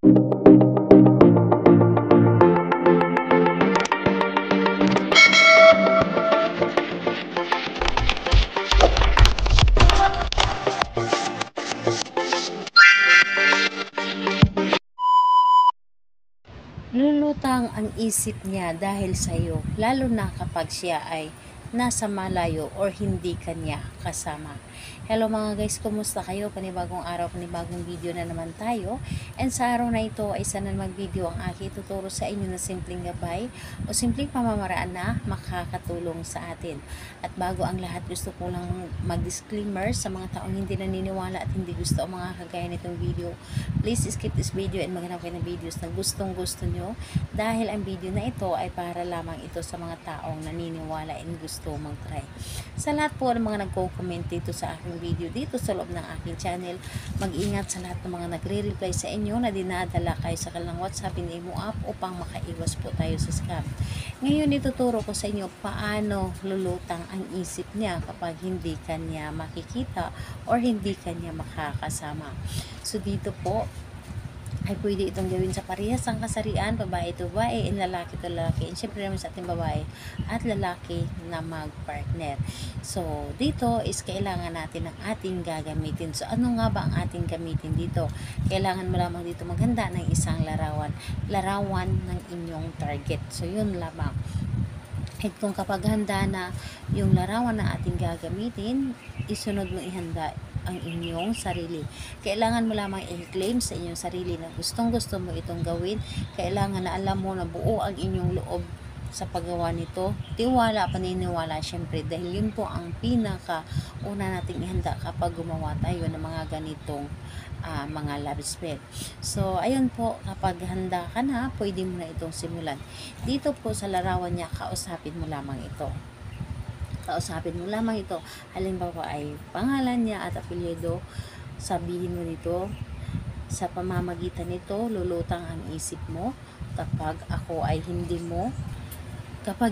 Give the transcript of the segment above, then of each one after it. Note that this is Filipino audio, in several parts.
Lulutang ang isip niya dahil sa iyo, lalo na kapag siya ay nasa malayo or hindi kanya kasama. Hello mga guys, kumusta kayo? Panibagong araw, panibagong video na naman tayo. And sa araw na ito ay isa na namang video ang aking ituturo sa inyo na simpleng gabay o simpleng pamamaraan na makakatulong sa atin. At bago ang lahat, gusto ko lang mag-disclaimer sa mga taong hindi naniniwala at hindi gusto ang mga kagaya nitong video. Please skip this video and maghanap kayo ng videos na gustong gusto nyo, dahil ang video na ito ay para lamang ito sa mga taong naniniwala and gusto mag-try. Sa lahat po ng mga nagko-comment dito sa aking video dito sa loob ng aking channel, mag-ingat sa lahat ng mga nagre-reply sa inyo na dinadala kayo sa kanilang WhatsApp and Imo app upang makaiwas po tayo sa scam. Ngayon ituturo ko sa inyo paano lulutang ang isip niya kapag hindi kanya makikita or hindi kanya makakasama. So dito po ay pwede itong gawin sa parehas ang kasarian, babae to babae, and lalaki to lalaki, and syempre naman sa ating babae at lalaki na mag-partner. So dito is kailangan natin ng ating gagamitin. So ano nga ba ang ating gamitin dito? Kailangan mo lamang dito maghanda ng isang larawan ng inyong target. So yun lamang. At kung kapag handa na yung larawan na ating gagamitin, isunod mo ihanda ang inyong sarili. Kailangan mo lamang i-claim sa inyong sarili na gustong gusto mo itong gawin. Kailangan na alam mo na buo ang inyong loob sa paggawa nito. Tiwala, paniniwala syempre, dahil yun po ang pinaka una nating ihanda kapag gumawa tayo ng mga ganitong mga love spell. So ayun po, kapag handa ka na, pwede mo na itong simulan. Dito po sa larawan niya, kausapin mo lamang ito. Halimbawa ay pangalan niya at apelyido. Sabihin mo nito, sa pamamagitan nito lulutang ang isip mo kapag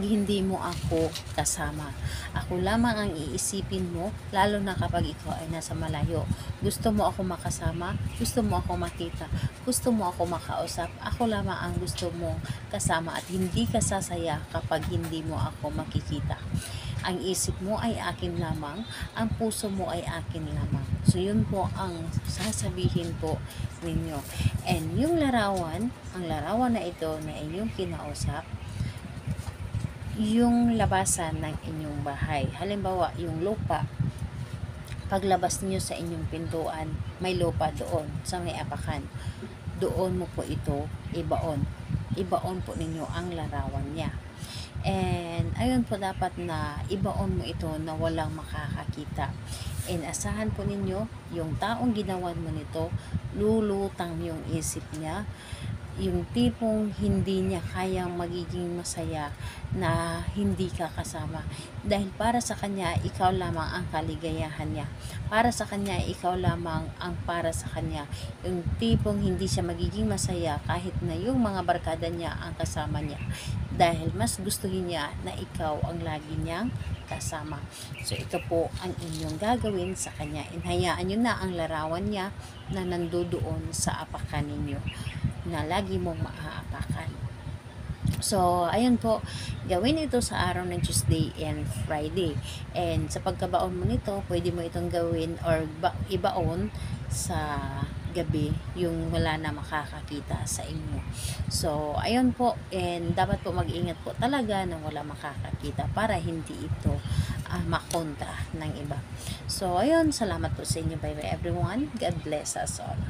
hindi mo ako kasama. Ako lamang ang iisipin mo, lalo na kapag ikaw ay nasa malayo. Gusto mo ako makasama, gusto mo ako makita, gusto mo ako makausap, ako lamang ang gusto mong kasama at hindi ka sasaya kapag hindi mo ako makikita. Ang isip mo ay akin lamang, ang puso mo ay akin lamang. So yun po ang sasabihin po ninyo. And yung larawan, ang larawan na ito na inyong kinausap, yung labasan ng inyong bahay. Halimbawa, yung lupa. Paglabas niyo sa inyong pintuan, may lupa doon sa may apakan. Doon mo po ito ibaon. Ibaon po ninyo ang larawan niya. And ayun po, dapat na ibaon mo ito na walang makakakita. And asahan po ninyo, yung taong ginawan mo nito, lulutang yung isip niya. Yung tipong hindi niya kayang magiging masaya na hindi ka kasama. Dahil para sa kanya, ikaw lamang ang kaligayahan niya. Para sa kanya, ikaw lamang ang para sa kanya. Yung tipong hindi siya magiging masaya kahit na yung mga barkada niya ang kasama niya. Dahil mas gustuhin niya na ikaw ang lagi niyang kasama. So ito po ang inyong gagawin sa kanya. Inhayaan nyo na ang larawan niya na nandoon sa apakan ninyo, na lagi mong maaapakan. So, ayun po, gawin ito sa araw ng Tuesday and Friday. And sa pagkabaon mo nito, pwede mo itong gawin or ibaon sa gabi, yung wala na makakakita sa inyo. So, ayun po, and dapat po mag-ingat po talaga na wala makakakita para hindi ito makontra ng iba. So, ayun, salamat po sa inyo. Bye bye everyone. God bless us all.